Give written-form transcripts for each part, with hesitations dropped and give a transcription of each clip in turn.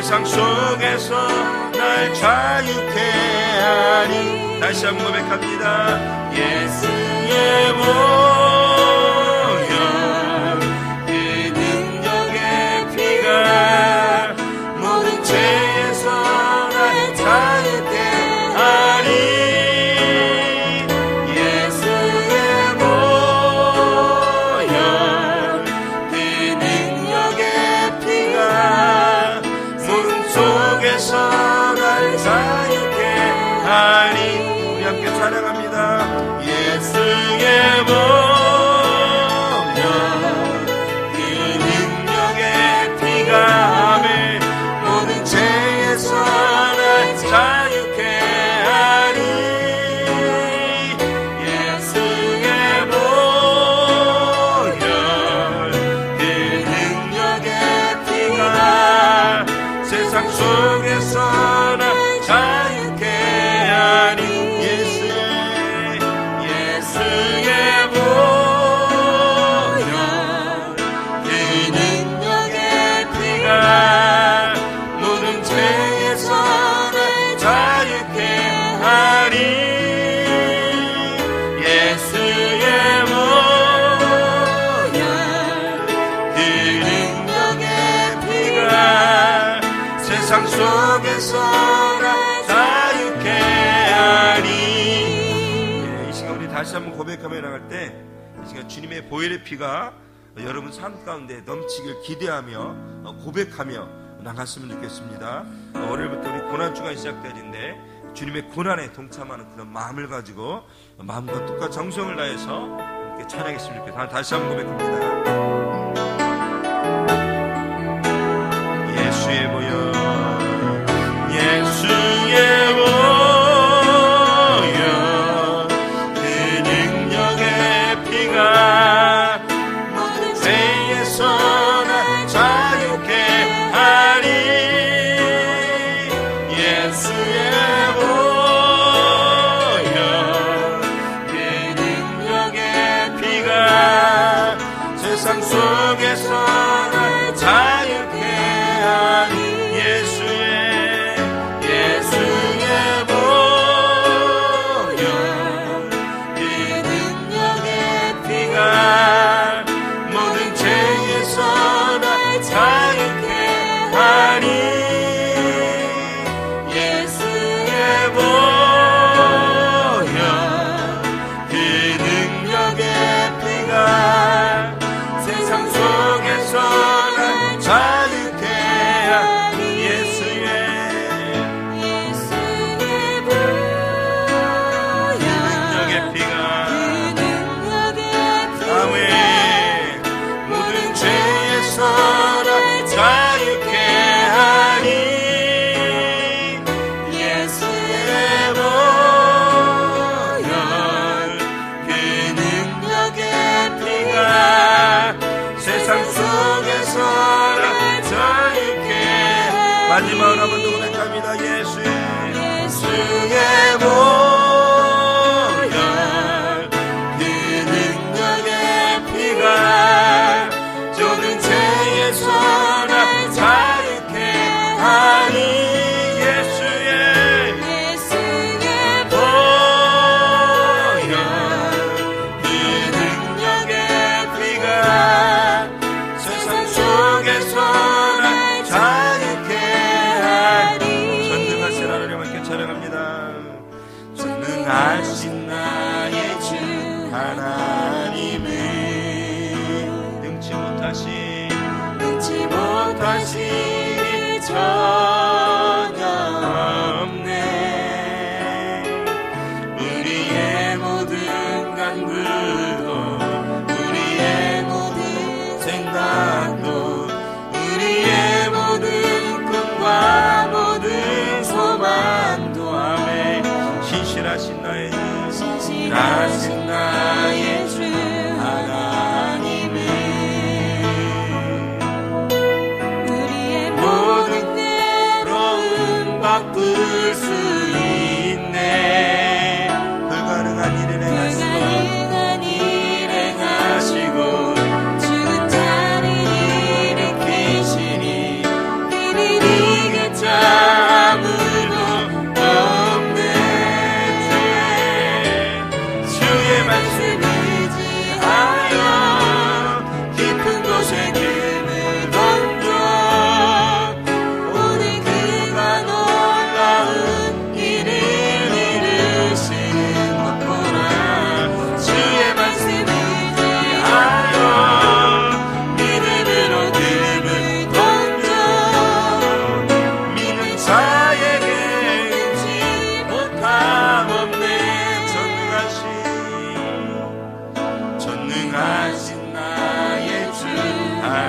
세상 속에서 날 자유케 하리. 다시 한번 고백합니다. 예수의 보혈 그 능력의 피가 모든 죄에서 날 자유케 하리. 예수의 보혈 그 능력의 피가 모든 속에서 날 자유케 하리. 우리 함께 찬양합니다. 예수의 보혈 그 능력의 피가 모든 죄에서 날 자유케 하리. 예수의 보혈 그 능력의 피가 세상 속에서 날 자유케 하리. 예수의 보혈 그 능력의 피가 모든 죄에서 날 자유케 하리. 예수의 보혈 그 능력의 피가 세상 속에서 날 자유케 하리. 이 시간 우리 다시 한번 고백하며 나갈 때 이 시간 주님의 보혈의 피가 여러분 삶 가운데 넘치길 기대하며 고백하며 나갔으면 좋겠습니다. 월요일부터 우리 고난주가 시작되는데 주님의 고난에 동참하는 그런 마음을 가지고 마음과 뜻과 정성을 다해서 함께 찬양했으면 좋겠습니다. 다시 한번 고백합니다. 예수의 보혈 예수의 보혈 그 능력의 피가 모든 죄에서 날 자유케 하리. 예수의 보혈 그 능력의 피가 세상 속에서 날 자유케 하리. 예수의 보혈 그 능력의 피가 모든 죄에서 날 자유케 하리. 예수의 보혈 그 능력의 피가 세상 속에서 날 자유케 하리. 예수의 능력의 피가 아멘 모든 죄에서 날 자유케 하리. 예수의 보혈 그 능력의 피가 세상 속에서 날 자유케. 마지막으로 한 번 더 고백합니다. 예수의 보혈 그 능력의 피가 모든 죄에서 날 자유케 하리. 예수의 보혈 그 능력의 피가 세상 속에서 날 자유케 하리.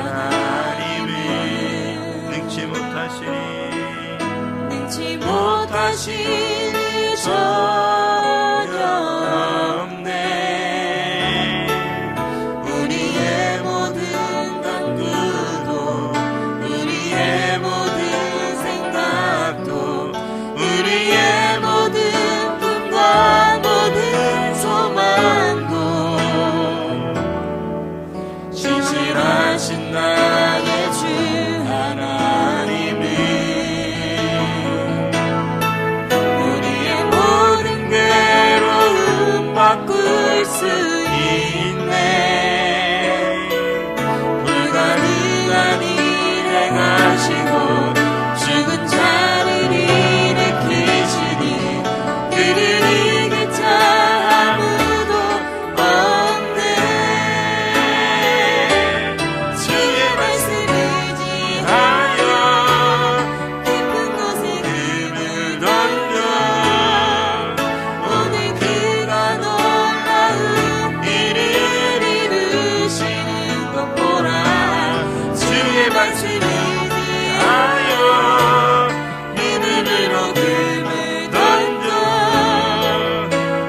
하나님은 능치 못하시니 전혀 없네. 우리의 모든 간구도 우리의 모든 생각도 우리의 모든 꿈과 모든 소망도 신실하신 나의 주 하나님은 우리의 모든 괴로움 바꿀 수 있네. 불가능한 일 행하시고 죽은 자를 일으키시니 그를 이길 자 아무도 없네. 주의 말씀 의지하여 깊은 곳에 금을 던져 오늘 그가 놀라운 일을 이루시는 것 보라. 주의 말씀 의지하여 믿음으로 금을 던져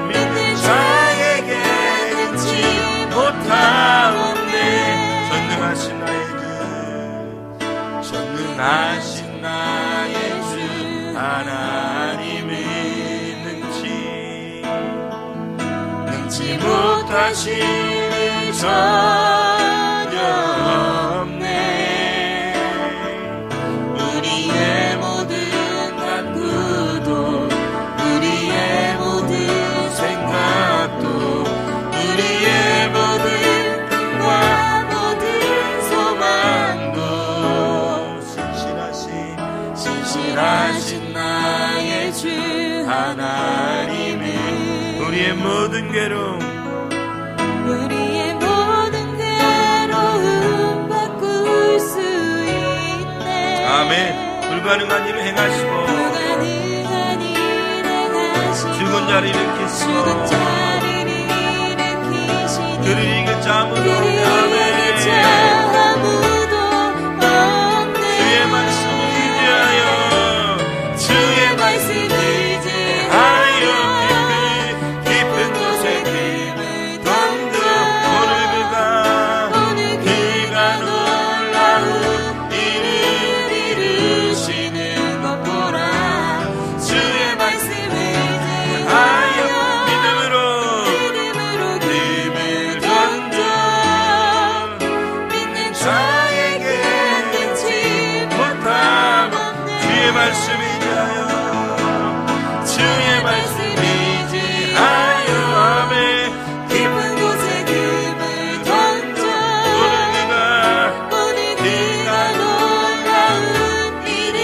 믿는 자에게 능치 못하오네. 전능하신 나의 주 전능하신 나의 주 하나님은 능치 못하시니 전혀 없네. 우리의 모든 간구도 우리의 모든 생각도 우리의 모든 꿈과 모든 소망도 신실하신 나의 주 하나님은 우리의 모든 괴로움 바꿀 수 있네. 아멘. 불가능한 일을 행하시고 죽은 자를 일으키시고 그를 이길 자 아무도 없네. 아멘. 주의 말씀을 의지하여 주의 말씀을 의지하여 깊은 곳에 금을 던져 오늘 그가 놀라운 일을 이루시는 것 보라. 주의 말씀을 의지하여 믿음으로 금을 던져 믿는 자에게 능치 못함. 주의 말씀 의지하여 주의 말씀 의지하여 아멘. 깊은 곳에 금을 던져 오늘 그가 놀라운 일을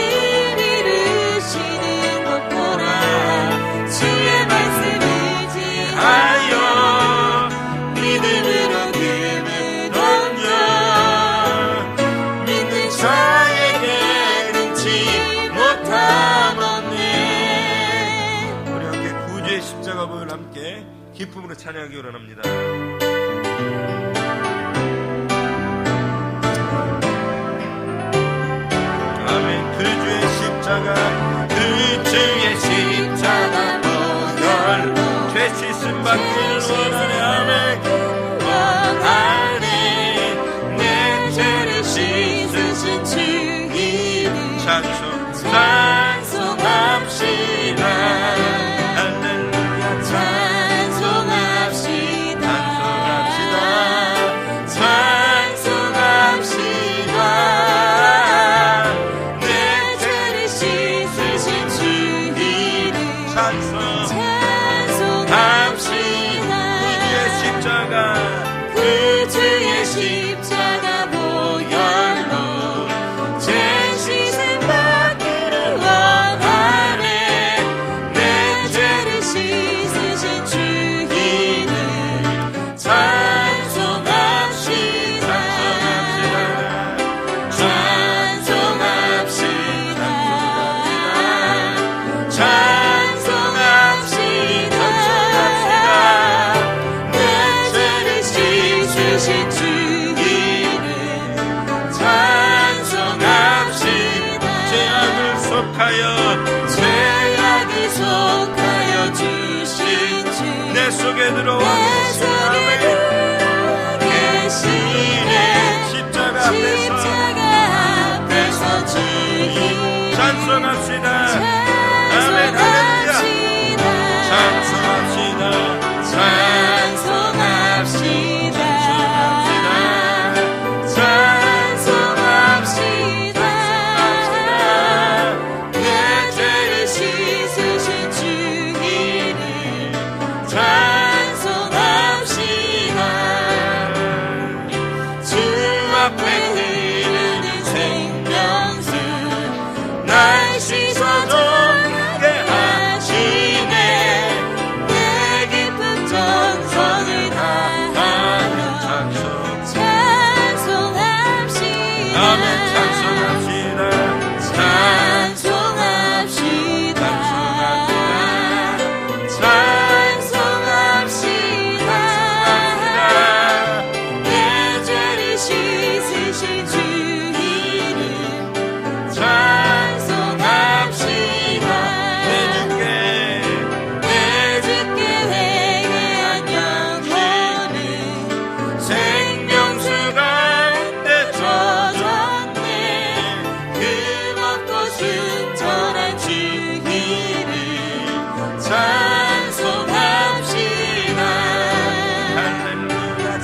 이루시는 것 보라. 주의 말씀 의지하여 믿음으로 금을 던져 믿는 자에게 능치 못함 없네. 우리 함께 구주의 십자가 보혈 함께 기쁨으로 찬양하기 원합니다. 아멘. 그 주의 십자가 그 주의 십자가 보혈로 죄 씻음 받기를 원하네. 아멘. 원하네. 내 죄를 씻으신 주 이름 찬송합시다. 할렐루야 찬송합시다. 찬송합시다. 내 죄를 씻으신 주 이름 찬송합시다. 속하여 주신 주 내 속에 들어와 계시네 십자가 앞에서 주님 찬송합시다 아멘 할렐루야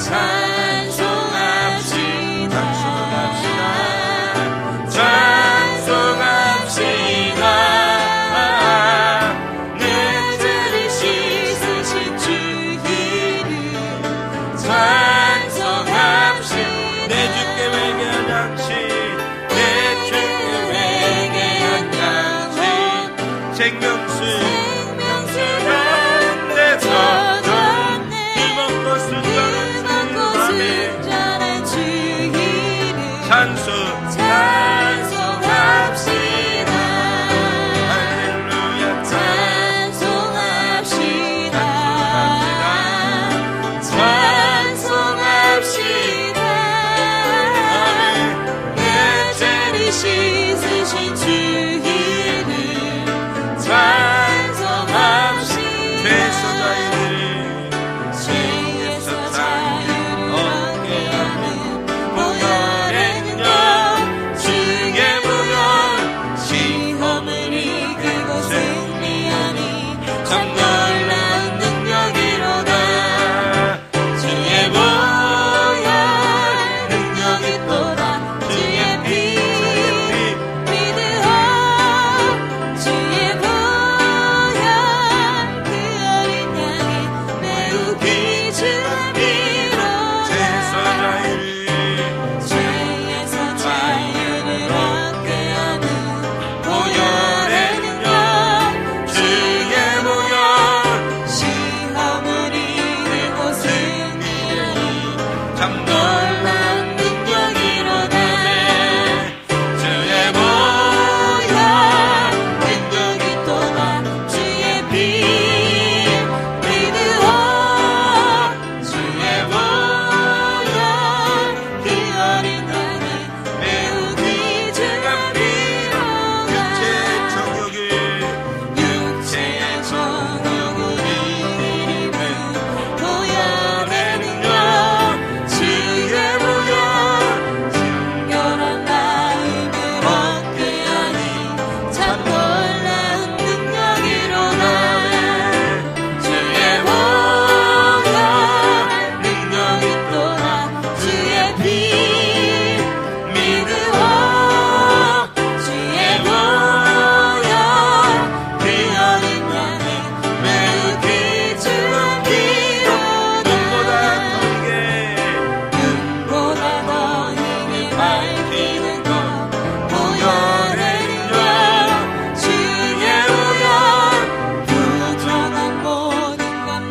찬송합시다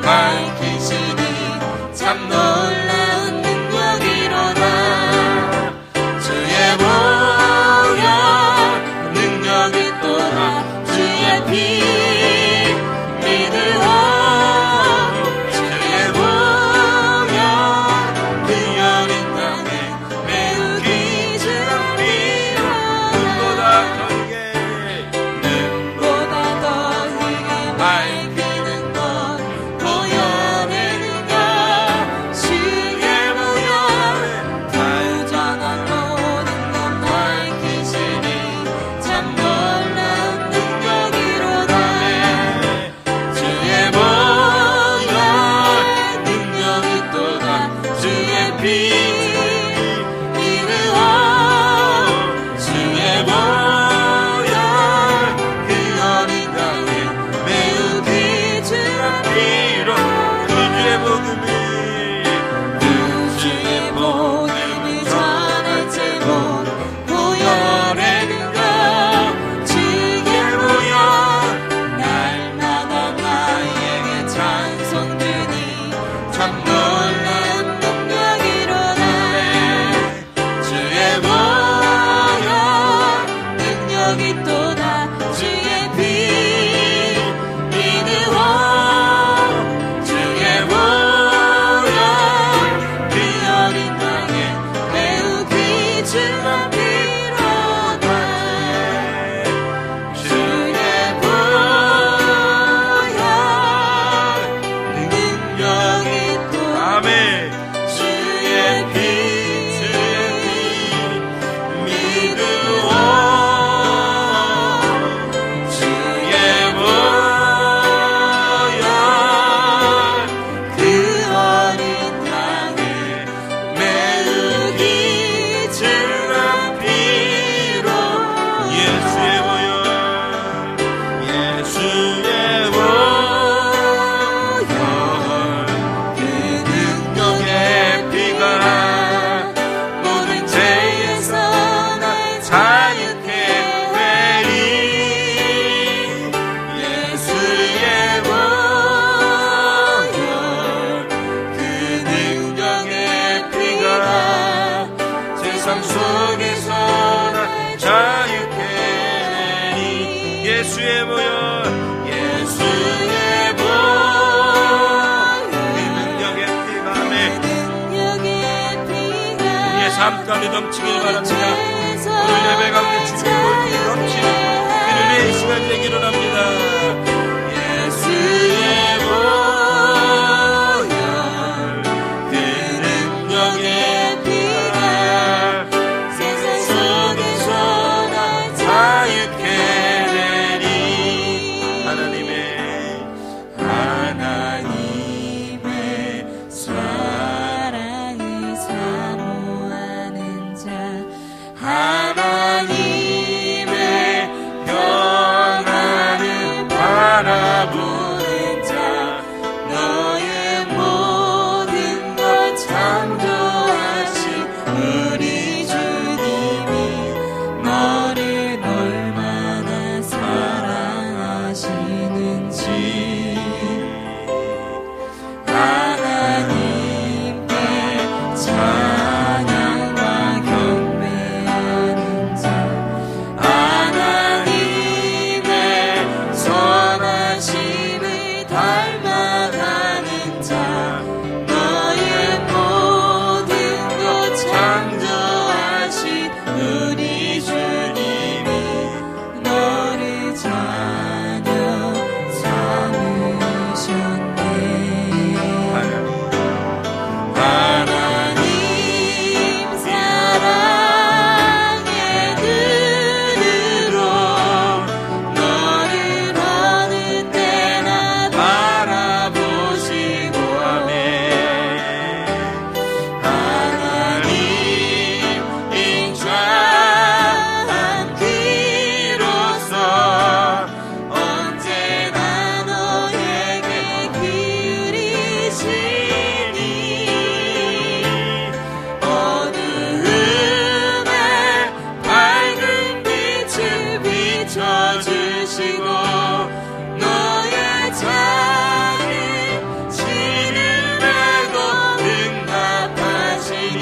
밝히시니 참 놀라운 능력이로다. 예수의 보혈 예수의 보혈 이 능력의 피가 우리의 삶 가운데 넘치길 바랍니다. 오늘 예배 가운데 주님의 보혈이 넘치는 그들의 이 시간 되기를 합니다. 예수의 보혈 그 능력의 피가 세상 속에서 날 자유케 되리. 하나님의 사랑을 사모하는 자 하나님의 평안을 바라보는 자 너의 모든 것 창조하신 우리 주님이 너를 얼마나 사랑하시는지 하나님께 찬양과 경배하는 자 하나님의 선하심을 닮아가는 자 너의 모든 것 창조하신 우리 주님이 너를 자녀 삼으셨네. 하나님 사랑의 눈으로 너를 어느 때나 바라보시고 하네. 하나님 인자한 귀로서 언제나 너에게 기울이시니 어두움에 밝은 빛을 비춰주시고 너의 작은 시름에도 응답하시니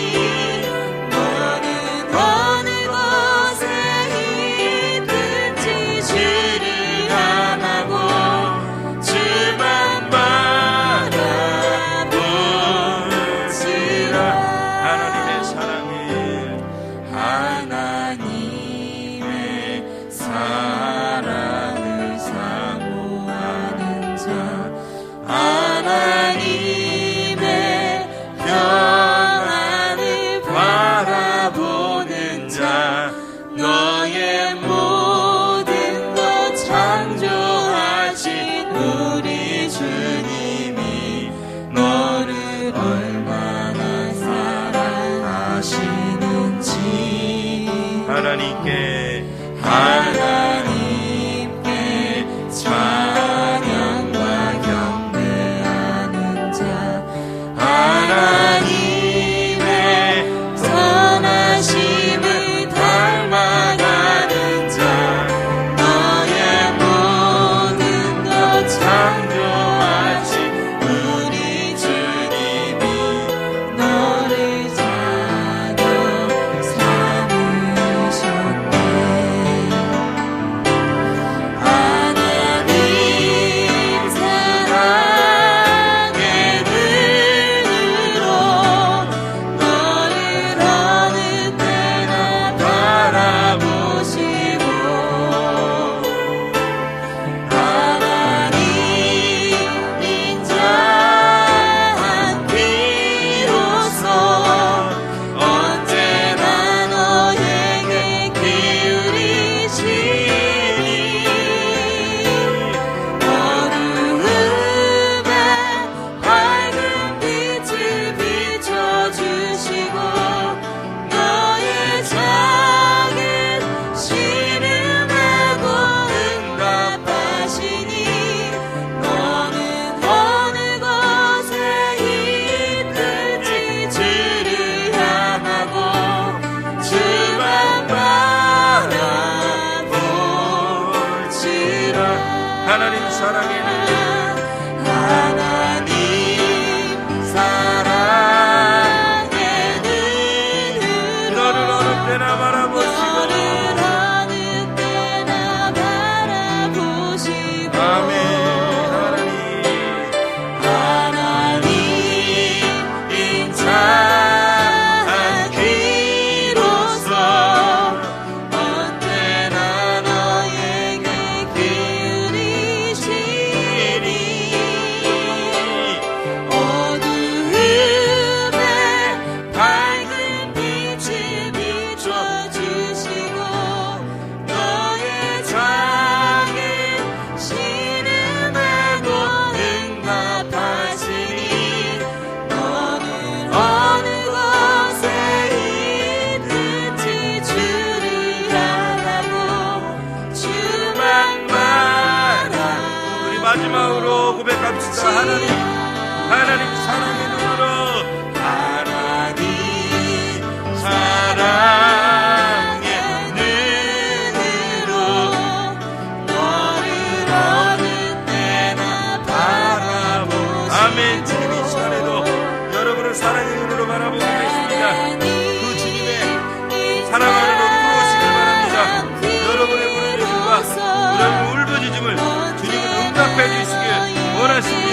너는 어느 곳에 있든지 주를 향하고 주만 바라보시라. 하나님의 사랑을 사모하는 자 하나님의 평안을 바라보는 자 너의 모든 것 창조하신 우리 주님이 너를 얼마나 사랑하시는지 하나님께 찬양과 경배하는 자 하나님의 선하심을 닮아가는 자 너의 모든 것 창조하신 우리 주님이 너를 자녀 삼으셨네. 하나님 사랑의 눈 하나님 사랑의 눈으로 너를 어느 때나 바라보시고 하나님 사랑의 눈으로 하나님 사랑의 눈으로 너를 어느 때나 바라보시. 아멘. 주님 이 시간에도 여러분을 사랑의 눈으로 바라보고 계십니다. 그 주님의 사랑 안으로 들어오시길 바랍니다. 여러분의 부르짖음과 여러분의 울부짖음을 주님은 응답해 주시길 원하십니다.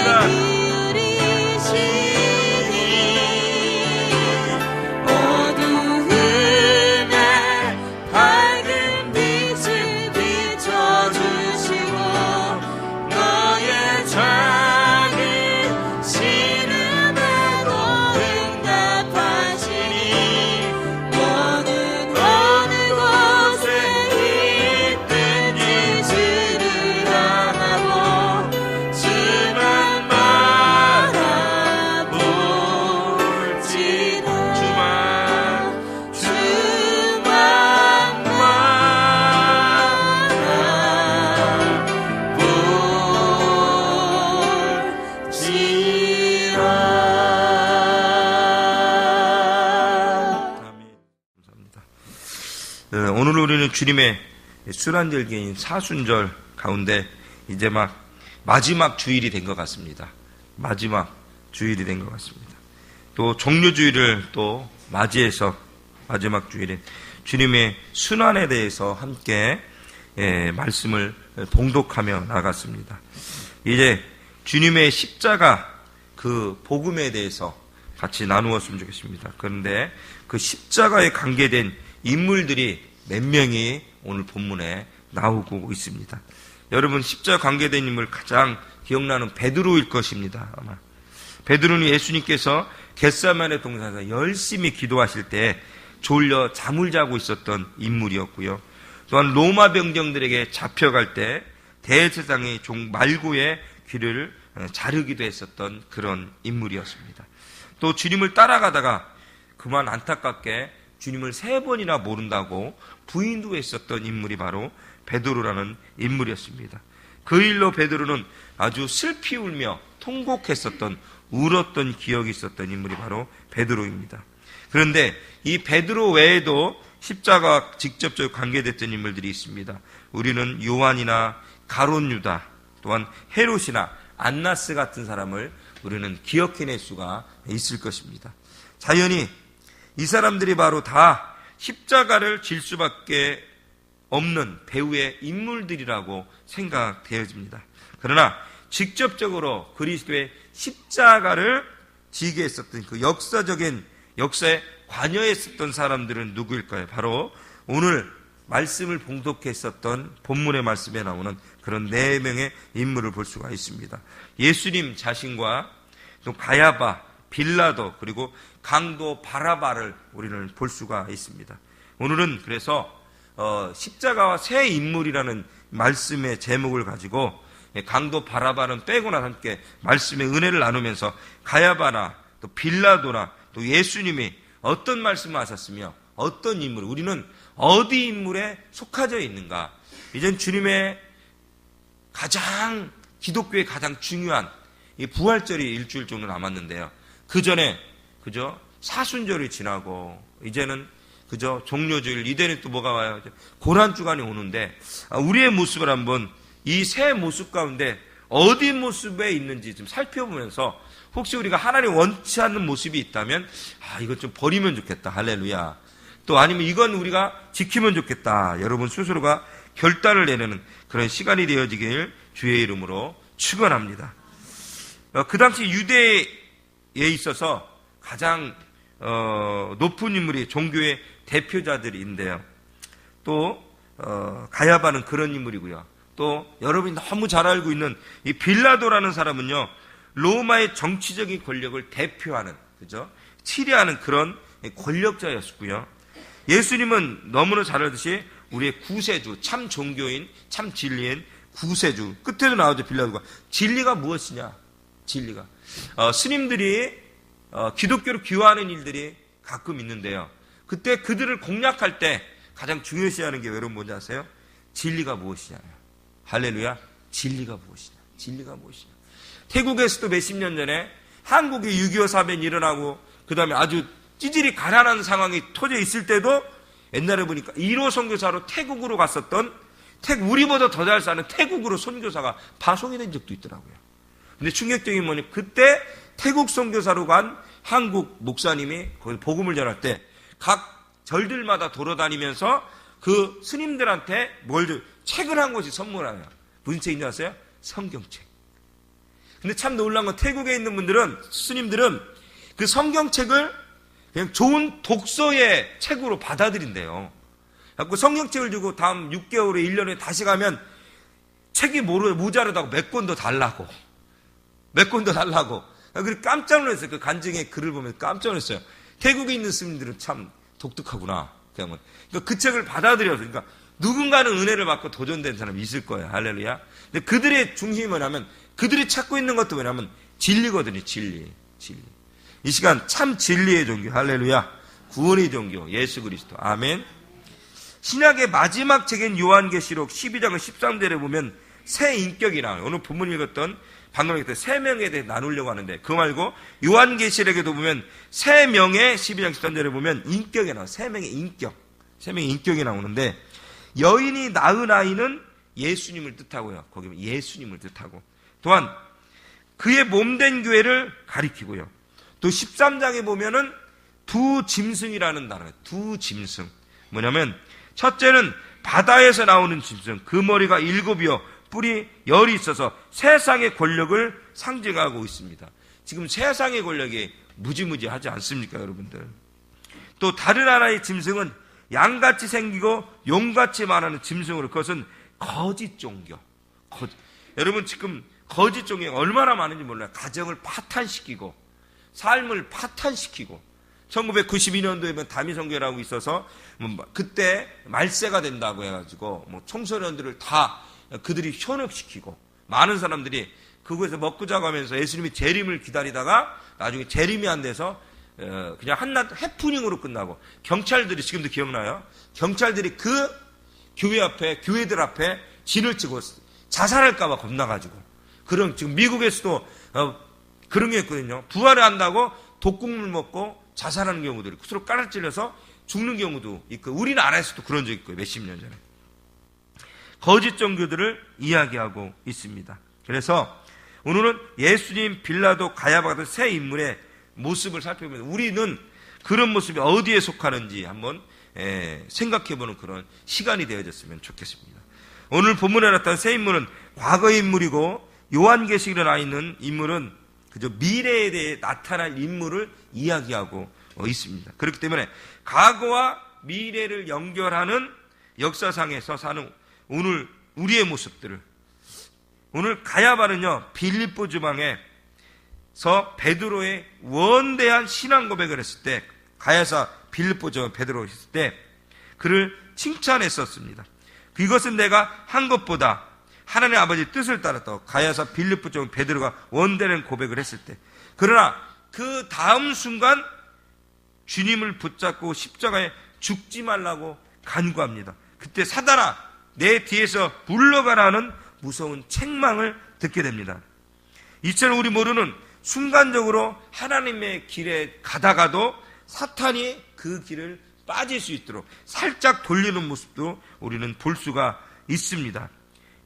오늘 우리는 주님의 순환절기인 사순절 가운데 이제 막 마지막 주일이 된 것 같습니다. 마지막 주일이 된 것 같습니다. 또 종료주일을 또 맞이해서 마지막 주일인 주님의 순환에 대해서 함께 말씀을 봉독하며 나갔습니다. 이제 주님의 십자가 그 복음에 대해서 같이 나누었으면 좋겠습니다. 그런데 그 십자가에 관계된 인물들이 몇 명이 오늘 본문에 나오고 있습니다. 여러분 십자가 관계된 인물 가장 기억나는 베드로일 것입니다. 아마 베드로는 예수님께서 겟세마네 동산에서 열심히 기도하실 때 졸려 잠을 자고 있었던 인물이었고요. 또한 로마 병정들에게 잡혀갈 때 대제사장의 종 말고의 귀를 자르기도 했었던 그런 인물이었습니다. 또 주님을 따라가다가 그만 안타깝게 주님을 3번이나 모른다고 부인도 했었던 인물이 바로 베드로라는 인물이었습니다. 그 일로 베드로는 아주 슬피 울며 통곡했었던 울었던 기억이 있었던 인물이 바로 베드로입니다. 그런데 이 베드로 외에도 십자가와 직접적으로 관계됐던 인물들이 있습니다. 우리는 요한이나 가룟 유다, 또한 헤롯이나 안나스 같은 사람을 우리는 기억해낼 수가 있을 것입니다. 자연히 이 사람들이 바로 다 십자가를 질 수밖에 없는 배후의 인물들이라고 생각되어집니다. 그러나 직접적으로 그리스도의 십자가를 지게 했었던 그 역사에 관여했었던 사람들은 누구일까요? 바로 오늘 말씀을 봉독했었던 본문의 말씀에 나오는 그런 4명의 인물을 볼 수가 있습니다. 예수님 자신과 또 가야바, 빌라도, 그리고 강도 바라바를 우리는 볼 수가 있습니다. 오늘은 그래서 십자가와 새 인물이라는 말씀의 제목을 가지고 강도 바라바는 빼고나 함께 말씀의 은혜를 나누면서 가야바나 또 빌라도나 또 예수님이 어떤 말씀을 하셨으며 어떤 인물, 우리는 어디 인물에 속하져 있는가. 이젠 주님의 기독교의 가장 중요한 이 부활절이 일주일 정도 남았는데요. 그 전에 사순절이 지나고 이제는 종료주일, 이제는 또 뭐가 와요? 고난주간이 오는데 우리의 모습을 한번 이 새 모습 가운데 어디 모습에 있는지 좀 살펴보면서 혹시 우리가 하나님 원치 않는 모습이 있다면 이것 좀 버리면 좋겠다. 할렐루야. 또 아니면 이건 우리가 지키면 좋겠다. 여러분 스스로가 결단을 내는 그런 시간이 되어지길 주의 이름으로 축원합니다. 그 당시 유대에 있어서 가장 높은 인물이 종교의 대표자들인데요. 또 가야바는 그런 인물이고요. 또 여러분이 너무 잘 알고 있는 이 빌라도라는 사람은요, 로마의 정치적인 권력을 대표하는, 치리하는 그런 권력자였고요. 예수님은 너무나 잘 알듯이 우리의 구세주, 참 종교인, 참 진리인 구세주. 끝에도 나오죠, 빌라도가. 진리가 무엇이냐? 진리가. 스님들이 기독교로 귀화하는 일들이 가끔 있는데요. 그때 그들을 공략할 때 가장 중요시하는 게 여러분 뭔지 아세요? 진리가 무엇이냐? 할렐루야. 진리가 무엇이냐? 진리가 무엇이냐? 태국에서도 몇십 년 전에 한국이 6.25 사변이 일어나고 그 다음에 아주 찌질이 가난한 상황이 터져 있을 때도 옛날에 보니까 1호 선교사로 태국으로 갔었던 우리보다 더 잘 사는 태국으로 선교사가 파송이 된 적도 있더라고요. 근데 충격적인 게 뭐냐면 그때 태국 선교사로 간 한국 목사님이 거기 복음을 전할 때 각 절들마다 돌아다니면서 그 스님들한테 책을 한 권씩 선물하요. 무슨 책인 줄 아세요? 성경책. 근데 참 놀라운 건 태국에 있는 분들은, 스님들은 그 성경책을 그냥 좋은 독서의 책으로 받아들인대요. 그래서 성경책을 주고 다음 6개월에 1년에 다시 가면 책이 모자르다고 몇 권 더 달라고. 그리고 깜짝 놀랐어요. 그 간증의 글을 보면 깜짝 놀랐어요. 태국에 있는 스님들은 참 독특하구나. 그러니까 그 책을 받아들여서, 그러니까 누군가는 은혜를 받고 도전된 사람이 있을 거예요. 할렐루야. 근데 그들의 중심이 뭐냐면, 그들이 찾고 있는 것도 뭐냐면 진리거든요. 진리. 이 시간 참 진리의 종교. 할렐루야. 구원의 종교. 예수 그리스도. 아멘. 신약의 마지막 책인 요한계시록 12장 13절에 보면 새 인격이 나와요. 오늘 본문 읽었던 방금 읽었던 세 명에 대해 나누려고 하는데, 그거 말고 요한계시록에도 보면 세 명의 12장 13절에 보면 인격이 나와요. 세 명의 인격이 나오는데, 여인이 낳은 아이는 예수님을 뜻하고요. 거기 보면 예수님을 뜻하고, 또한 그의 몸된 교회를 가리키고요. 또 13장에 보면은 두 짐승이라는 단어예요. 두 짐승. 뭐냐면 첫째는 바다에서 나오는 짐승, 그 머리가 7이요 뿔이 10이 있어서 세상의 권력을 상징하고 있습니다. 지금 세상의 권력이 무지무지하지 않습니까, 여러분들? 또 다른 하나의 짐승은 양같이 생기고 용같이 말하는 짐승으로, 그것은 거짓 종교. 여러분 지금 거짓 종교가 얼마나 많은지 몰라요. 가정을 파탄시키고 삶을 파탄시키고, 1992년도에 다미성교라고 있어서 그때 말세가 된다고 해가지고 청소년들을 다 그들이 현혹시키고, 많은 사람들이 그곳에서 먹고 자고 하면서 예수님이 재림을 기다리다가 나중에 재림이 안 돼서 그냥 한낱 해프닝으로 끝나고, 경찰들이, 지금도 기억나요? 경찰들이 그 교회들 앞에 진을 치고 자살할까봐 겁나가지고, 그런, 지금 미국에서도 그런 게 있거든요. 부활을 한다고 독국물 먹고 자살하는 경우들이 있고, 서로 깔아찔려서 죽는 경우도 있고, 우리나라에서도 그런 적 있고요. 몇십 년 전에. 거짓 종교들을 이야기하고 있습니다. 그래서 오늘은 예수님, 빌라도, 가야바 같은 세 인물의 모습을 살펴보면 우리는 그런 모습이 어디에 속하는지 한번 생각해보는 그런 시간이 되어졌으면 좋겠습니다. 오늘 본문에 나타난 세 인물은 과거의 인물이고, 요한계시록에 나와 있는 인물은 그저 미래에 대해 나타날 인물을 이야기하고 있습니다. 그렇기 때문에 과거와 미래를 연결하는 역사상에서 사는 오늘 우리의 모습들을, 오늘 가야바는요 빌립보 지방에서 베드로의 원대한 신앙 고백을 했을 때, 가야사 빌립보 지방 베드로가 했을 때 그를 칭찬했었습니다. 이것은 내가 한 것보다 하나님 아버지 뜻을 따랐다고 가야사 빌립보 지방 베드로가 원대한 고백을 했을 때, 그러나 그 다음 순간 주님을 붙잡고 십자가에 죽지 말라고 간구합니다. 그때 사단아 내 뒤에서 물러가라는 무서운 책망을 듣게 됩니다. 이처럼 우리 모두는 순간적으로 하나님의 길에 가다가도 사탄이 그 길을 빠질 수 있도록 살짝 돌리는 모습도 우리는 볼 수가 있습니다.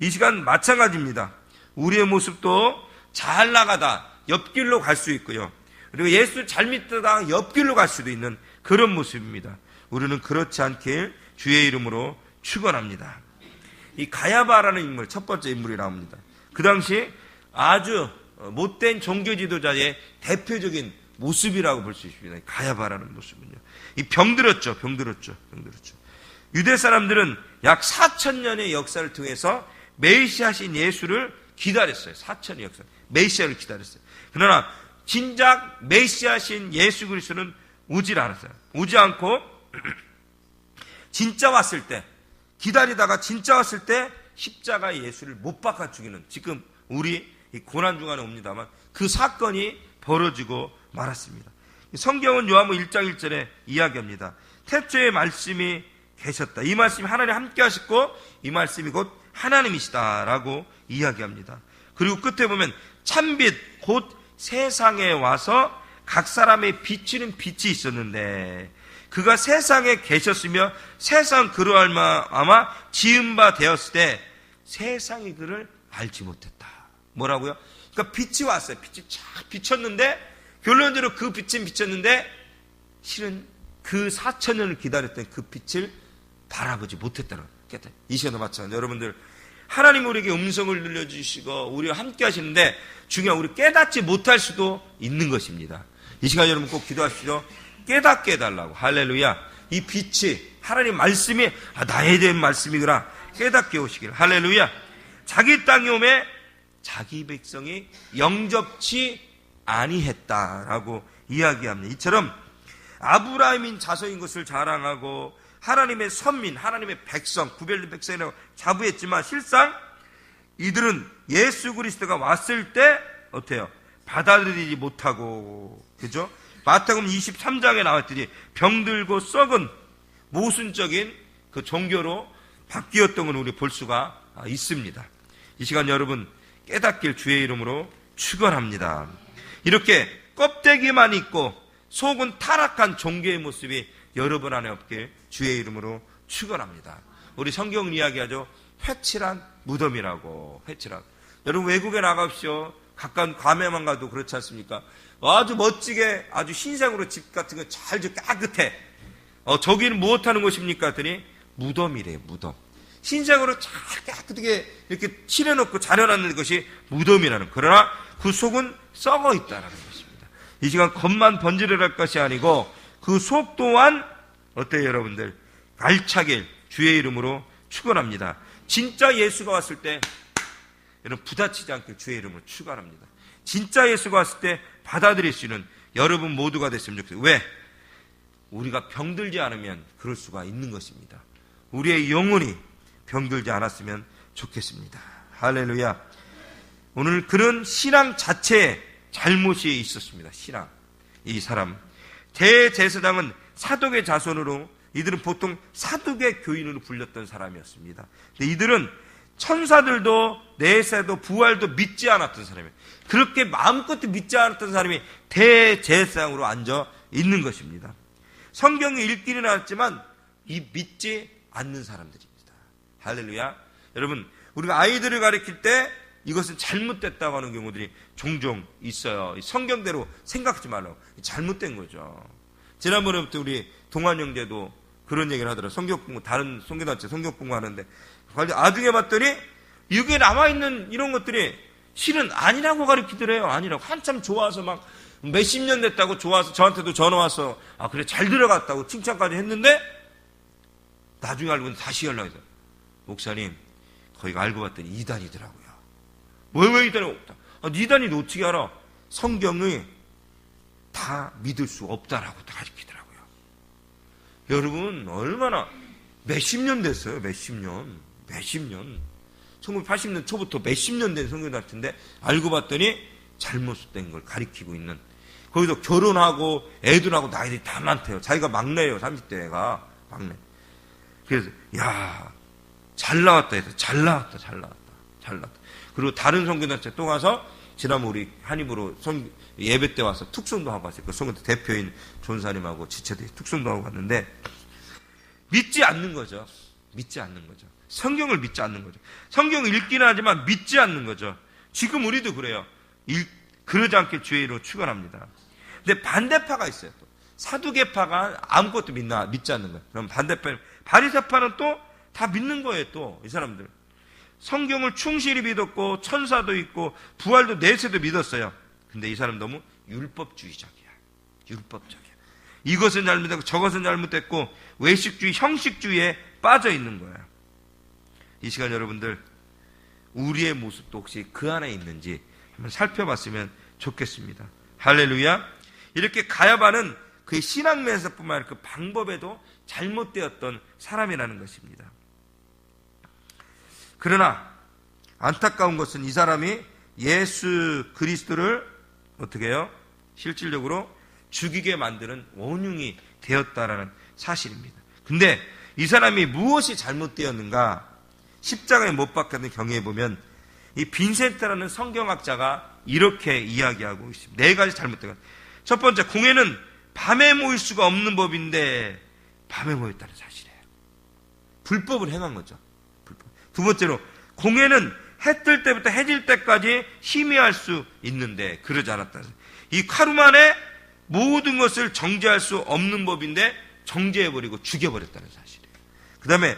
이 시간 마찬가지입니다. 우리의 모습도 잘 나가다 옆길로 갈 수 있고요, 그리고 예수 잘 믿다가 옆길로 갈 수도 있는 그런 모습입니다. 우리는 그렇지 않길 주의 이름으로 축원합니다. 이 가야바라는 인물, 첫 번째 인물이 나옵니다. 그 당시 아주 못된 종교 지도자의 대표적인 모습이라고 볼 수 있습니다. 가야바라는 모습은요. 이 병들었죠. 유대 사람들은 약 4,000년의 역사를 통해서 메시아신 예수를 기다렸어요. 4,000의 역사. 메시아를 기다렸어요. 그러나 진작 메시아신 예수 그리스도는 오질 않았어요. 오지 않고 진짜 왔을 때, 기다리다가 진짜 왔을 때 십자가의 예수를 못 박아 죽이는, 지금 우리 고난 중간에 옵니다만 그 사건이 벌어지고 말았습니다. 성경은 요한복음 1장 1절에 이야기합니다. 태초에 말씀이 계셨다. 이 말씀이 하나님 함께 하셨고 이 말씀이 곧 하나님이시다라고 이야기합니다. 그리고 끝에 보면 참빛 곧 세상에 와서 각 사람의 비추는 빛이 있었는데 그가 세상에 계셨으며 세상 그로 아마 지은 바 되었을 때 세상이 그를 알지 못했다. 뭐라고요? 그러니까 빛이 왔어요. 빛이 쫙 비쳤는데 결론적으로 그 빛은 비쳤는데 실은 그 4,000년을 기다렸던 그 빛을 바라보지 못했다는 거예요. 이 시간도 마찬가지로 여러분들 하나님 우리에게 음성을 들려주시고 우리와 함께 하시는데 중요한 우리 깨닫지 못할 수도 있는 것입니다. 이 시간 여러분 꼭 기도하십시오. 깨닫게 해달라고. 할렐루야. 이 빛이 하나님 말씀이 나에 대한 말씀이구나 깨닫게 오시길. 할렐루야. 자기 땅에 오매 자기 백성이 영접치 아니했다라고 이야기합니다. 이처럼 아브라함인 자손인 것을 자랑하고 하나님의 선민, 하나님의 백성, 구별된 백성이라고 자부했지만 실상 이들은 예수 그리스도가 왔을 때 어때요? 받아들이지 못하고, 그죠? 마태복음 23장에 나왔더니 병들고 썩은 모순적인 그 종교로 바뀌었던 걸 우리 볼 수가 있습니다. 이 시간 여러분 깨닫길 주의 이름으로 축원합니다. 이렇게 껍데기만 있고 속은 타락한 종교의 모습이 여러분 안에 없길 주의 이름으로 축원합니다. 우리 성경은 이야기하죠. 회칠한 무덤이라고. 회칠한. 여러분 외국에 나가십시오. 가까운 괌에만 가도 그렇지 않습니까? 아주 멋지게 아주 흰색으로 집 같은 거 잘 깨끗해. 저기는 무엇하는 곳입니까? 했더니 무덤이래요. 무덤. 흰색으로 잘 깨끗하게 이렇게 칠해놓고 자려놨는 것이 무덤이라는. 그러나 그 속은 썩어 있다는 것입니다. 이 시간 겉만 번지르랄 것이 아니고 그 속 또한 어때요 여러분들? 알차게 주의 이름으로 축원합니다. 진짜 예수가 왔을 때 여러분 부다치지 않게 주의 이름으로 축원합니다. 진짜 예수가 왔을 때 받아들일 수 있는 여러분 모두가 됐으면 좋겠어요. 왜? 우리가 병들지 않으면 그럴 수가 있는 것입니다. 우리의 영혼이 병들지 않았으면 좋겠습니다. 할렐루야. 오늘 그런 신앙 자체에 잘못이 있었습니다. 신앙. 이 사람 대제사장은 사독의 자손으로 이들은 보통 사독의 교인으로 불렸던 사람이었습니다. 근데 이들은 천사들도 내세도 부활도 믿지 않았던 사람이에요. 그렇게 마음껏 믿지 않았던 사람이 대제사장으로 앉아 있는 것입니다. 성경이 읽기는 하지만 이 믿지 않는 사람들입니다. 할렐루야. 여러분 우리가 아이들을 가르칠 때 이것은 잘못됐다고 하는 경우들이 종종 있어요. 성경대로 생각하지 말라고. 잘못된 거죠. 지난번에부터 우리 동환 형제도 그런 얘기를 하더라고요. 성경공부, 다른 성교단체 성경공부 하는데 나중에 봤더니 여기에 남아있는 이런 것들이 실은 아니라고 가르치더래요. 아니라고. 한참 좋아서 막 몇십 년 됐다고 좋아서 저한테도 전화 와서 그래 잘 들어갔다고 칭찬까지 했는데 나중에 알고 다시 연락해서 목사님 거기가 알고 봤더니 이단이더라고요. 왜 이단이 없다. 이단이 어떻게 알아? 성경이 다 믿을 수 없다라고 가르치더라고요. 여러분 얼마나 몇십 년 됐어요. 몇십 년 1980년 초부터 몇십 년 된 성경단체인데 알고 봤더니 잘못된 걸 가리키고 있는, 거기서 결혼하고 애들 하고 나이들이 다 많대요. 자기가 막내예요. 30대가 막내. 그래서 잘 나왔다 해서 잘 나왔다. 그리고 다른 성교단체 또 가서 지난번 우리 한입으로 예배 때 와서 특송도 하고 왔어요. 그 성교단 대표인 존사님하고 지체들이 특송도 하고 갔는데 믿지 않는 거죠. 성경을 믿지 않는 거죠. 성경을 읽기는 하지만 믿지 않는 거죠. 지금 우리도 그래요. 그러지 않게 주의 이름으로 축원합니다. 근데 반대파가 있어요. 또. 사두개파가 아무것도 믿지 않는 거예요. 그럼 반대파 바리새파는 또 다 믿는 거예요. 또 이 사람들 성경을 충실히 믿었고 천사도 있고 부활도 내세도 믿었어요. 근데 이 사람 너무 율법주의적이야. 이것은 잘못됐고 저것은 잘못됐고 외식주의, 형식주의에 빠져 있는 거야. 이 시간 여러분들 우리의 모습도 혹시 그 안에 있는지 한번 살펴봤으면 좋겠습니다. 할렐루야. 이렇게 가야바는 그의 신앙면에서뿐만 아니라 그 방법에도 잘못되었던 사람이라는 것입니다. 그러나 안타까운 것은 이 사람이 예수 그리스도를 어떻게 해요? 실질적으로 죽이게 만드는 원흉이 되었다라는 사실입니다. 근데 이 사람이 무엇이 잘못되었는가? 십자가에 못 박혔는 경위에 보면 이 빈센트라는 성경학자가 이렇게 이야기하고 있습니다. 4가지 잘못된 것. 첫 번째, 공회는 밤에 모일 수가 없는 법인데 밤에 모였다는 사실이에요. 불법을 행한 거죠. 불법. 두 번째로, 공회는 해 뜰 때부터 해질 때까지 희미할 수 있는데 그러지 않았다는 사실. 이 카루만에 모든 것을 정죄할 수 없는 법인데 정죄해버리고 죽여버렸다는 사실이에요. 그 다음에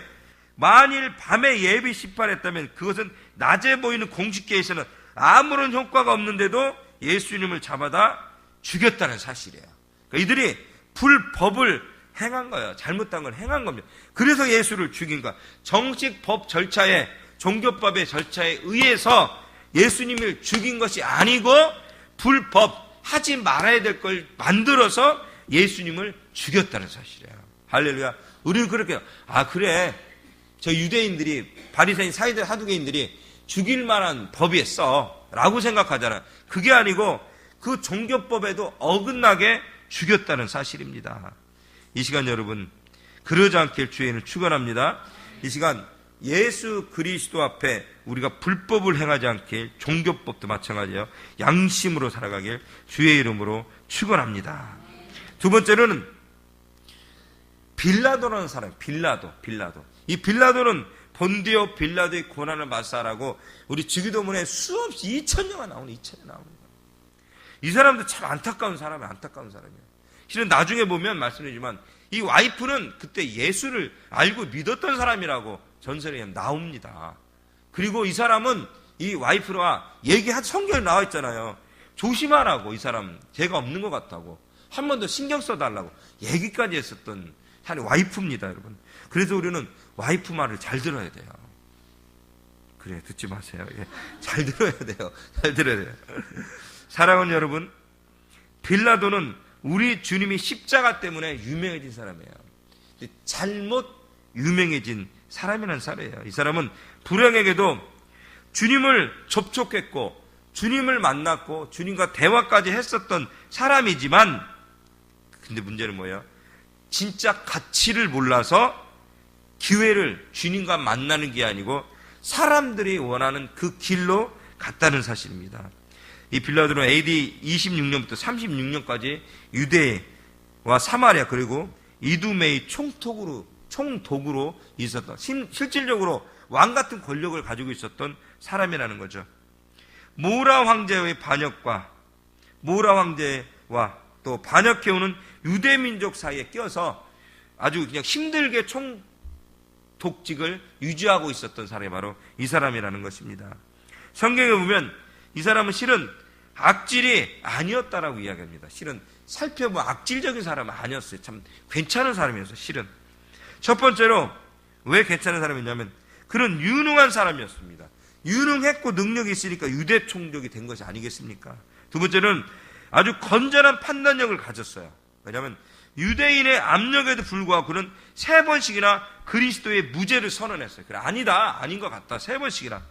만일 밤에 예비 심판했다면 그것은 낮에 보이는 공식계에서는 아무런 효과가 없는데도 예수님을 잡아다 죽였다는 사실이에요. 그러니까 이들이 불법을 행한 거예요. 잘못한 걸 행한 겁니다. 그래서 예수를 죽인 거야. 정식 법 절차에, 종교법의 절차에 의해서 예수님을 죽인 것이 아니고 불법, 하지 말아야 될 걸 만들어서 예수님을 죽였다는 사실이에요. 할렐루야. 우리는 그렇게 해요. 아, 그래, 저 유대인들이, 바리새인 사두개인들이 죽일 만한 법이었어 라고 생각하잖아요. 그게 아니고 그 종교법에도 어긋나게 죽였다는 사실입니다. 이 시간 여러분, 그러지 않길 주의는 축원합니다. 이 시간 예수 그리스도 앞에 우리가 불법을 행하지 않길, 종교법도 마찬가지예요. 양심으로 살아가길 주의 이름으로 축원합니다. 두 번째로는 빌라도라는 사람, 빌라도. 이 빌라도는 본디오 빌라도의 고난을 마사하라고 우리 주기도문에 수없이 2000년가 나오는 2000년 나오는 거예요. 이 사람도 참 안타까운 사람이에요. 실은 나중에 보면 말씀드리지만 이 와이프는 그때 예수를 알고 믿었던 사람이라고 전설에 나옵니다. 그리고 이 사람은 이 와이프와 성경에 나와 있잖아요. 조심하라고, 이 사람 죄가 없는 것 같다고, 한 번 더 신경 써달라고 얘기까지 했었던 사람이 와이프입니다, 여러분. 그래서 우리는 와이프 말을 잘 들어야 돼요. 그래, 듣지 마세요. 잘 들어야 돼요. 잘 들어야 돼요. 사랑하는 여러분, 빌라도는 우리 주님이 십자가 때문에 유명해진 사람이에요. 잘못 유명해진 사람이라는 사람이에요. 이 사람은 불행하게도 주님을 접촉했고 주님을 만났고 주님과 대화까지 했었던 사람이지만, 근데 문제는 뭐예요? 진짜 가치를 몰라서 기회를 주님과 만나는 게 아니고 사람들이 원하는 그 길로 갔다는 사실입니다. 이 빌라도는 AD 26년부터 36년까지 유대와 사마리아 그리고 이두메의 총독으로 있었던, 실질적으로 왕 같은 권력을 가지고 있었던 사람이라는 거죠. 모라 황제와 또 반역해오는 유대 민족 사이에 껴서 아주 그냥 힘들게 총독직을 유지하고 있었던 사람이 바로 이 사람이라는 것입니다. 성경에 보면 이 사람은 실은 악질이 아니었다라고 이야기합니다. 실은 살펴보면 악질적인 사람은 아니었어요. 참 괜찮은 사람이었어요. 실은 첫 번째로 왜 괜찮은 사람이냐면 그는 유능한 사람이었습니다. 유능했고 능력이 있으니까 유대 총독이 된 것이 아니겠습니까? 두 번째는 아주 건전한 판단력을 가졌어요. 왜냐하면 유대인의 압력에도 불구하고 그는 3번씩이나 그리스도의 무죄를 선언했어요. 그래, 아닌 것 같다. 3번씩이나.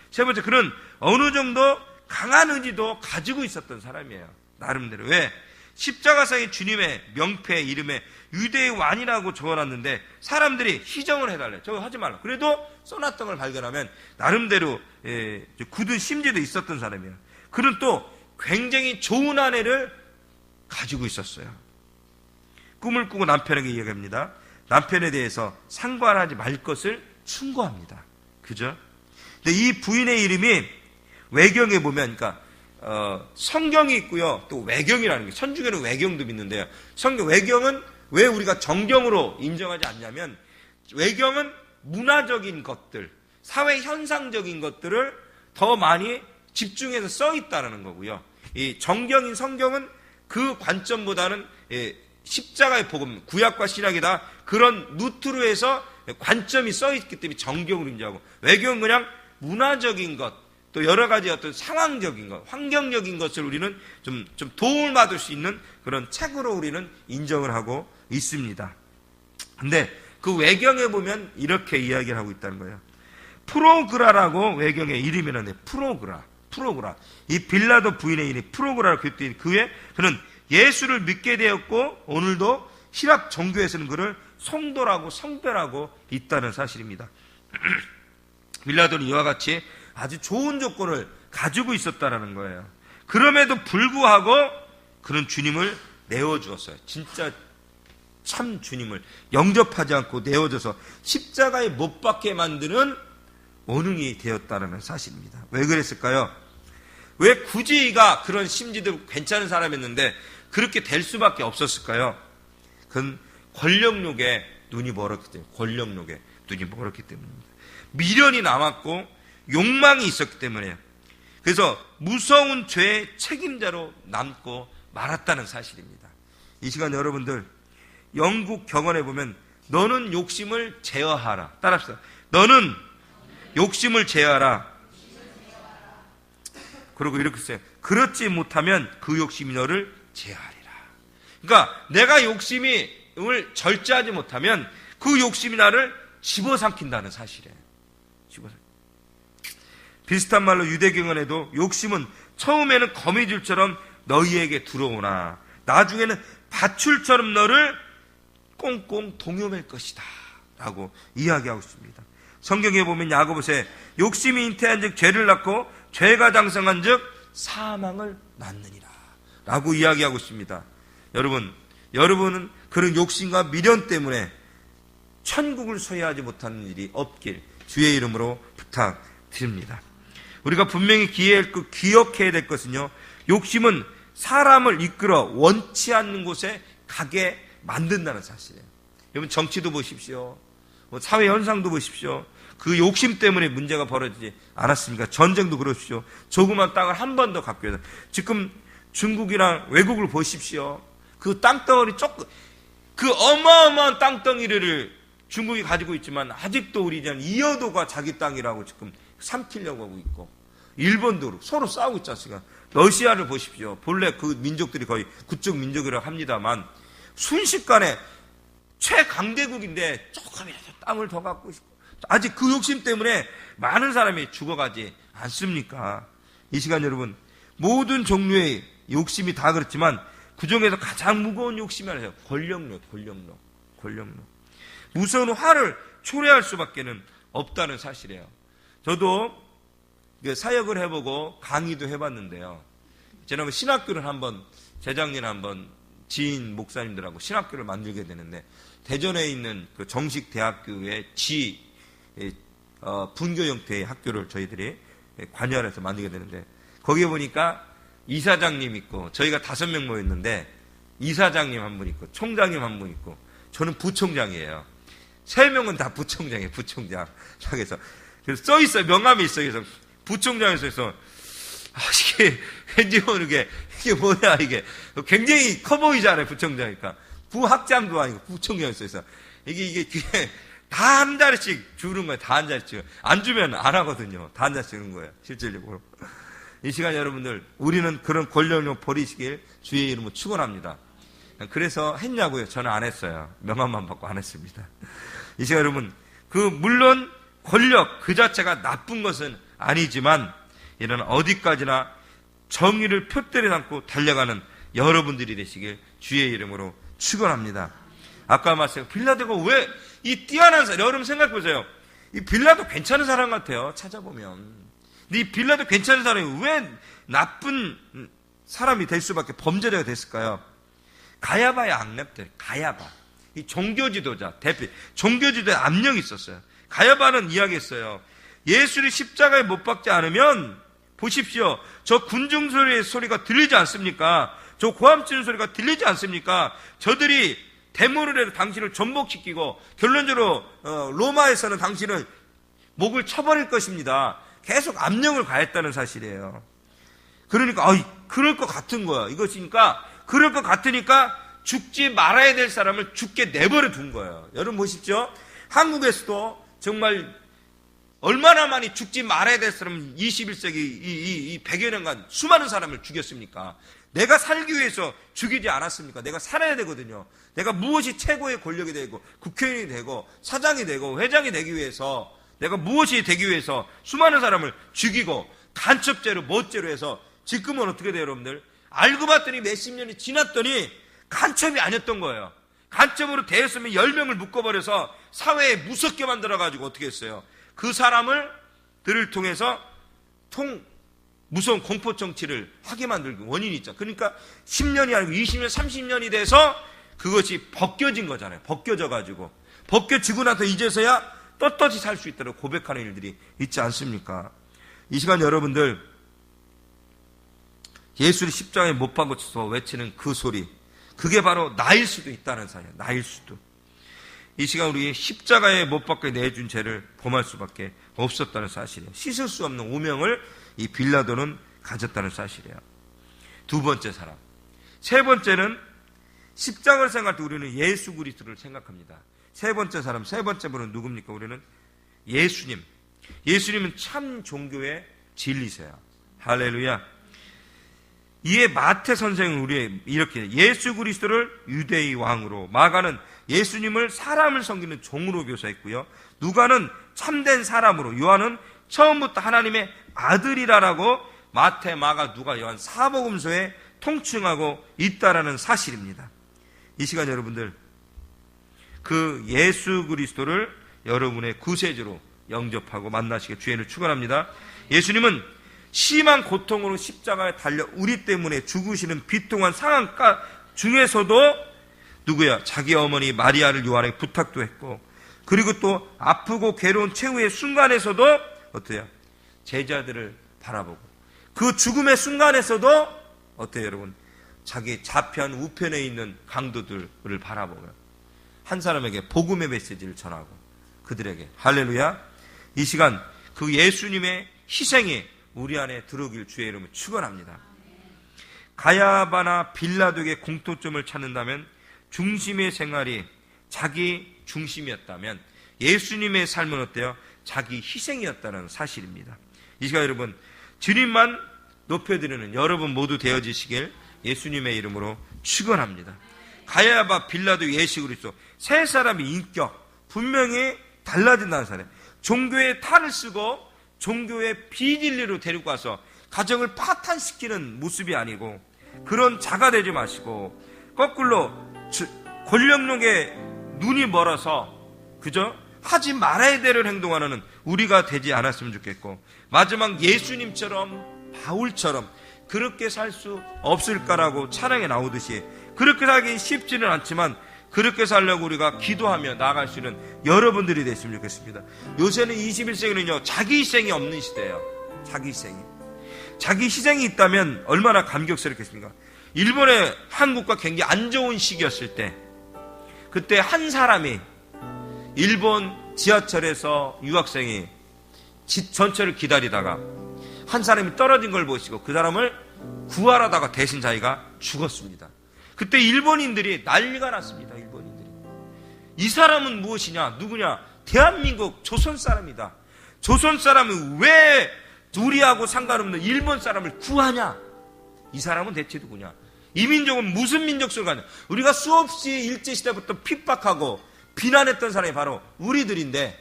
세 번째, 그는 어느 정도 강한 의지도 가지고 있었던 사람이에요. 나름대로. 왜? 십자가상의 주님의 명패 이름에 유대의 왕이라고 적어놨는데 사람들이 희정을 해달래. 저거 하지 말라. 그래도 써놨던 걸 발견하면 나름대로 굳은 심지도 있었던 사람이에요. 그는 또 굉장히 좋은 아내를 가지고 있었어요. 꿈을 꾸고 남편에게 이야기합니다. 남편에 대해서 상관하지 말 것을 충고합니다. 그죠? 근데 이 부인의 이름이 외경에 보면, 그러니까 성경이 있고요, 또 외경이라는 게, 천주교는 외경도 믿는데요. 외경은 왜 우리가 정경으로 인정하지 않냐면, 외경은 문화적인 것들, 사회 현상적인 것들을 더 많이 집중해서 써 있다는 거고요. 이 정경인 성경은 그 관점보다는 십자가의 복음, 구약과 신약이다, 그런 루트로 해서 관점이 써 있기 때문에 정경으로 인정하고, 외경은 그냥 문화적인 것, 또 여러 가지 어떤 상황적인 것, 환경적인 것을 우리는 좀 도움을 받을 수 있는 그런 책으로 우리는 인정을 하고 있습니다. 근데 그 외경에 보면 이렇게 이야기를 하고 있다는 거예요. 프로그라라고 외경의 이름이라는데, 프로그라. 이 빌라도 부인의 이름이 프로그라라고 기록되어 그에 그는 예수를 믿게 되었고 오늘도 히랍 종교에서는 그를 성도라고 성별하고 있다는 사실입니다. 빌라도는 이와 같이 아주 좋은 조건을 가지고 있었다라는 거예요. 그럼에도 불구하고 그는 주님을 내어주었어요. 진짜 참 주님을 영접하지 않고 내어줘서 십자가에 못 박게 만드는 원흉이 되었다는 사실입니다. 왜 그랬을까요? 왜 굳이가 그런 심지도 괜찮은 사람이었는데 그렇게 될 수밖에 없었을까요? 그건 권력욕에 눈이 멀었기 때문에, 권력욕에 눈이 멀었기 때문입니다. 미련이 남았고 욕망이 있었기 때문에요. 그래서 무서운 죄의 책임자로 남고 말았다는 사실입니다. 이 시간 여러분들, 영국 격언에 보면 너는 욕심을 제어하라. 따라합시다. 너는 욕심을 제어하라. 그리고 이렇게 써요. 그렇지 못하면 그 욕심이 너를 제어하리라. 그러니까 내가 욕심을 절제하지 못하면 그 욕심이 나를 집어삼킨다는 사실이에요. 비슷한 말로 유대경언에도 욕심은 처음에는 거미줄처럼 너희에게 들어오나 나중에는 밧줄처럼 너를 꽁꽁 동요맬 것이다 라고 이야기하고 있습니다. 성경에 보면 야고보서에 욕심이 잉태한 즉 죄를 낳고 죄가 장성한 즉 사망을 낳느니라 라고 이야기하고 있습니다. 여러분은 그런 욕심과 미련 때문에 천국을 소유하지 못하는 일이 없길 주의 이름으로 부탁드립니다. 우리가 분명히 기억해야 될 것은요, 욕심은 사람을 이끌어 원치 않는 곳에 가게 만든다는 사실이에요. 여러분 정치도 보십시오. 사회 현상도 보십시오. 그 욕심 때문에 문제가 벌어지지 않았습니까? 전쟁도 그렇죠. 조그만 땅을 한 번 더 갖고 해서 지금 중국이랑 외국을 보십시오. 그 땅덩어리 그 어마어마한 땅덩이를 중국이 가지고 있지만 아직도 우리 이어도가 자기 땅이라고 지금 삼키려고 하고 있고, 일본도 서로 싸우고 있지 않습니까? 러시아를 보십시오. 본래 그 민족들이 거의 그쪽 민족이라고 합니다만 순식간에 최강대국인데 조금이라도 땅을 더 갖고 싶고, 아직 그 욕심 때문에 많은 사람이 죽어가지 않습니까? 이 시간 여러분, 모든 종류의 욕심이 다 그렇지만 그 중에서 가장 무거운 욕심이 하나예요. 권력욕. 무서운 화를 초래할 수밖에는 없다는 사실이에요. 저도 사역을 해보고 강의도 해봤는데요. 지난번 신학교를 재작년에 한번 지인 목사님들하고 신학교를 만들게 되는데, 대전에 있는 그 정식 대학교의 분교 형태의 학교를 저희들이 관여해서 만들게 되는데, 거기에 보니까 이사장님 있고, 저희가 5명 모였는데 이사장님 한 분 있고 총장님 한 분 있고 저는 부총장이에요. 3명은 다 부총장이에요. 부총장. 그래서 써있어요. 명함이 있어요. 그래서 부총장에 써있어. 이게 왠지 모르게 이게 뭐야 이게. 굉장히 커 보이잖아요. 부총장이니까. 부학장도 아니고 부총장에 써있어. 이게 다 한 자리씩 주는 거예요. 다 한 자리씩. 안 주면 안 하거든요. 다 한 자리씩 주는 거예요. 실질적으로. 이 시간 여러분들, 우리는 그런 권력력 버리시길 주의 이름으로 축원합니다. 그래서 했냐고요? 저는 안 했어요. 명함만 받고 안 했습니다. 이 시간 여러분, 물론 권력 그 자체가 나쁜 것은 아니지만 이런 어디까지나 정의를 표대로 삼고 달려가는 여러분들이 되시길 주의 이름으로 축원합니다. 아까 말씀, 빌라도가 왜 이 뛰어난 사람, 여러분 생각해보세요. 이 빌라도 괜찮은 사람 같아요. 찾아보면. 근데 이 빌라도 괜찮은 사람이 왜 나쁜 사람이 될 수밖에, 범죄자가 됐을까요? 가야바의 악랩들, 가야바. 이 종교지도자, 종교지도의 압력이 있었어요. 가야바는 이야기했어요. 예수를 십자가에 못 박지 않으면, 보십시오. 저 군중소리의 소리가 들리지 않습니까? 저 고함 치는 소리가 들리지 않습니까? 저들이 데모를 해서 당신을 전복시키고, 결론적으로, 로마에서는 당신을 목을 쳐버릴 것입니다. 계속 압력을 가했다는 사실이에요. 그러니까, 그럴 것 같은 거야. 이것이니까, 그럴 것 같으니까 죽지 말아야 될 사람을 죽게 내버려 둔 거예요. 여러분 보십시오. 한국에서도 정말 얼마나 많이 죽지 말아야 될 사람을 21세기 이 100여 년간 수많은 사람을 죽였습니까? 내가 살기 위해서 죽이지 않았습니까? 내가 살아야 되거든요. 내가 무엇이 최고의 권력이 되고 국회의원이 되고 사장이 되고 회장이 되기 위해서, 내가 무엇이 되기 위해서 수많은 사람을 죽이고 간첩죄로 멋죄로 해서 지금은 어떻게 돼요 여러분들? 알고 봤더니 몇십 년이 지났더니 간첩이 아니었던 거예요. 간첩으로 대했으면 10명을 묶어버려서 사회에 무섭게 만들어가지고 어떻게 했어요? 그 사람을 들을 통해서 무서운 공포 정치를 하게 만들고 원인이 있죠. 그러니까 10년이 아니고 20년, 30년이 돼서 그것이 벗겨진 거잖아요. 벗겨져가지고. 벗겨지고 나서 이제서야 떳떳이 살 수 있도록 고백하는 일들이 있지 않습니까? 이 시간 여러분들, 예수를 십자가에 못 박아서 외치는 그 소리, 그게 바로 나일 수도 있다는 사실이에요. 나일 수도. 이 시간 우리 십자가에 못 박게 내준 죄를 범할 수밖에 없었다는 사실이에요. 씻을 수 없는 오명을 이 빌라도는 가졌다는 사실이에요. 두 번째 사람. 세 번째는 십자가를 생각할 때 우리는 예수 그리스도를 생각합니다. 세 번째 사람, 세 번째 분은 누굽니까? 우리는 예수님. 예수님은 참 종교의 진리세요. 할렐루야. 이에 마태 선생은 우리 이렇게 예수 그리스도를 유대의 왕으로, 마가는 예수님을 사람을 섬기는 종으로 묘사했고요. 누가는 참된 사람으로, 요한은 처음부터 하나님의 아들이라라고 마태, 마가, 누가, 요한 사복음서에 통칭하고 있다라는 사실입니다. 이 시간 여러분들, 그 예수 그리스도를 여러분의 구세주로 영접하고 만나시길 주의를 축원합니다. 예수님은 심한 고통으로 십자가에 달려 우리 때문에 죽으시는 비통한 상황 중에서도 누구야? 자기 어머니 마리아를 요한에게 부탁도 했고, 그리고 또 아프고 괴로운 최후의 순간에서도 어때요? 제자들을 바라보고, 그 죽음의 순간에서도 어때요 여러분? 자기 좌편 우편에 있는 강도들을 바라보고요. 한 사람에게 복음의 메시지를 전하고 그들에게, 할렐루야. 이 시간 그 예수님의 희생이 우리 안에 들어오길 주의 이름으로 축원합니다. 가야바나 빌라도에게 공통점을 찾는다면, 중심의 생활이 자기 중심이었다면, 예수님의 삶은 어때요? 자기 희생이었다는 사실입니다. 이 시간 여러분, 주님만 높여드리는 여러분 모두 되어지시길 예수님의 이름으로 축원합니다. 가야바, 빌라도, 예수 그리스도 세 사람의 인격 분명히 달라진다는 사람. 종교의 탈을 쓰고 종교의 비진리로 데리고 와서 가정을 파탄시키는 모습이 아니고, 그런 자가 되지 마시고 거꾸로 권력욕에 눈이 멀어서 그저 하지 말아야 될 행동하는 우리가 되지 않았으면 좋겠고, 마지막 예수님처럼 바울처럼 그렇게 살 수 없을까라고 찬양에 나오듯이, 그렇게 살기 쉽지는 않지만 그렇게 살려고 우리가 기도하며 나아갈 수 있는 여러분들이 됐으면 좋겠습니다. 요새는 21세기는요 자기 희생이 없는 시대예요. 자기 희생이 있다면 얼마나 감격스럽겠습니까? 일본의 한국과 굉장히 안 좋은 시기였을 때, 그때 한 사람이 일본 지하철에서 유학생이 전철을 기다리다가 한 사람이 떨어진 걸 보시고 그 사람을 구하려다가 대신 자기가 죽었습니다. 그때 일본인들이 난리가 났습니다. 일본인들이. 이 사람은 무엇이냐? 누구냐? 대한민국 조선 사람이다. 조선 사람은 왜 우리하고 상관없는 일본 사람을 구하냐? 이 사람은 대체 누구냐? 이 민족은 무슨 민족 속에 가냐? 우리가 수없이 일제시대부터 핍박하고 비난했던 사람이 바로 우리들인데,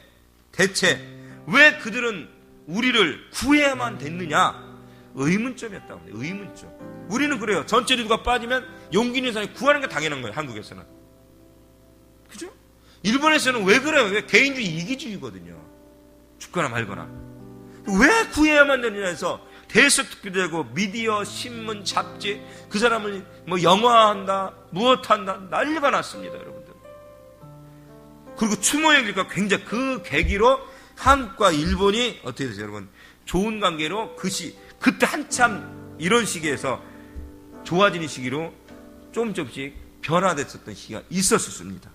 대체 왜 그들은 우리를 구해야만 됐느냐? 의문점이었다고 합니다. 의문점. 우리는 그래요. 전체 누가 빠지면 용기 있는 사람이 구하는 게 당연한 거예요. 한국에서는. 그죠? 일본에서는 왜 그래요? 왜 개인주의 이기주의거든요. 죽거나 말거나. 왜 구해야만 되느냐 해서 대서특필되고 미디어, 신문, 잡지, 그 사람을 뭐 영화한다, 무엇한다, 난리가 났습니다, 여러분들. 그리고 추모행위가 굉장히 그 계기로 한국과 일본이 어떻게 되세요, 여러분? 좋은 관계로 그때 한참 이런 시기에서 좋아지는 시기로 조금씩 변화됐었던 시기가 있었습니다.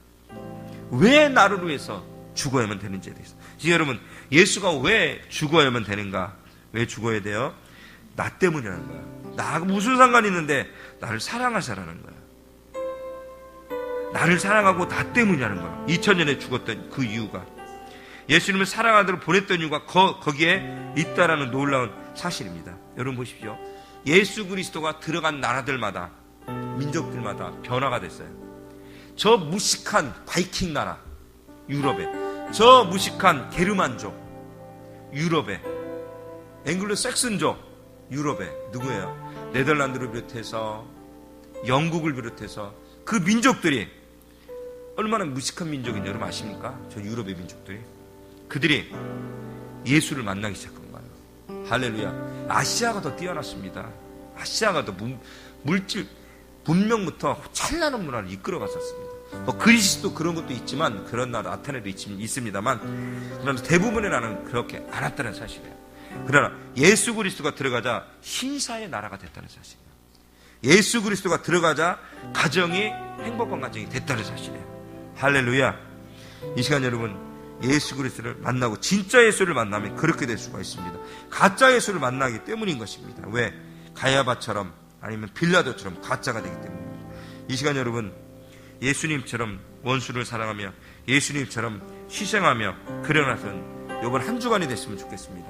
왜 나를 위해서 죽어야만 되는지에 대해서. 지금 여러분, 예수가 왜 죽어야만 되는가? 왜 죽어야 돼요? 나 때문이라는 거야. 나하고 무슨 상관이 있는데 나를 사랑하자라는 거야. 나를 사랑하고 나 때문이라는 거야. 2000년에 죽었던 그 이유가, 예수님을 사랑하도록 보냈던 이유가 거기에 있다라는 놀라운 사실입니다. 여러분 보십시오. 예수 그리스도가 들어간 나라들마다, 민족들마다 변화가 됐어요. 저 무식한 바이킹 나라 유럽에, 저 무식한 게르만족 유럽에, 앵글로 삭슨족 유럽에 누구예요? 네덜란드를 비롯해서 영국을 비롯해서 그 민족들이 얼마나 무식한 민족인지 여러분 아십니까? 저 유럽의 민족들이, 그들이 예수를 만나기 시작한 거예요. 할렐루야. 아시아가 더 뛰어났습니다. 아시아가 더 물질 문명부터 찬란한 문화를 이끌어갔었습니다. 그리스도 그런 것도 있지만, 그런 나라 아테네도 있습니다만, 그러나 대부분의 나라는 그렇게 안 왔다는 사실이에요. 그러나 예수 그리스도가 들어가자 신사의 나라가 됐다는 사실이에요. 예수 그리스도가 들어가자 가정이 행복한 가정이 됐다는 사실이에요. 할렐루야. 이 시간 여러분, 예수 그리스도를 만나고 진짜 예수를 만나면 그렇게 될 수가 있습니다. 가짜 예수를 만나기 때문인 것입니다. 왜? 가야바처럼 아니면 빌라도처럼 가짜가 되기 때문입니다. 이 시간 여러분, 예수님처럼 원수를 사랑하며 예수님처럼 희생하며 그려나선 이번 한 주간이 됐으면 좋겠습니다.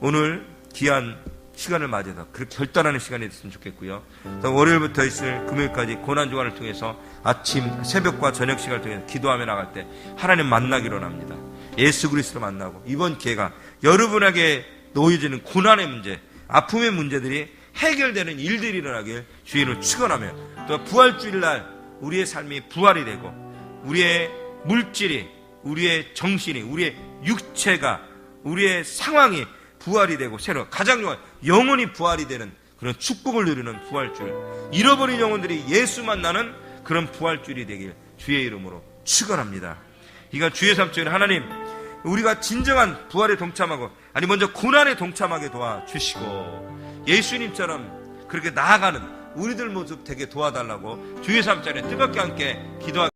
오늘 귀한 시간을 맞이해서 그렇게 결단하는 시간이 됐으면 좋겠고요. 월요일부터 있을 금요일까지 고난주간을 통해서 아침 새벽과 저녁 시간을 통해서 기도하며 나갈 때 하나님 만나기로 합니다. 예수 그리스도를 만나고 이번 기회가 여러분에게 놓여지는 고난의 문제, 아픔의 문제들이 해결되는 일들이 일어나길 주인을 축원하며, 또 부활주일날 우리의 삶이 부활이 되고 우리의 물질이, 우리의 정신이, 우리의 육체가, 우리의 상황이 부활이 되고 새로 가장 중요한 영혼이 부활이 되는 그런 축복을 누리는 부활주일, 잃어버린 영혼들이 예수 만나는 그런 부활주일이 되길 주의 이름으로 축원합니다. 이가 주의 삶 중에 하나님, 우리가 진정한 부활에 동참하고 아니 먼저 고난에 동참하게 도와주시고 예수님처럼 그렇게 나아가는 우리들 모습 되게 도와달라고 주의 삶 자리에 뜨겁게 함께 기도하겠습니다.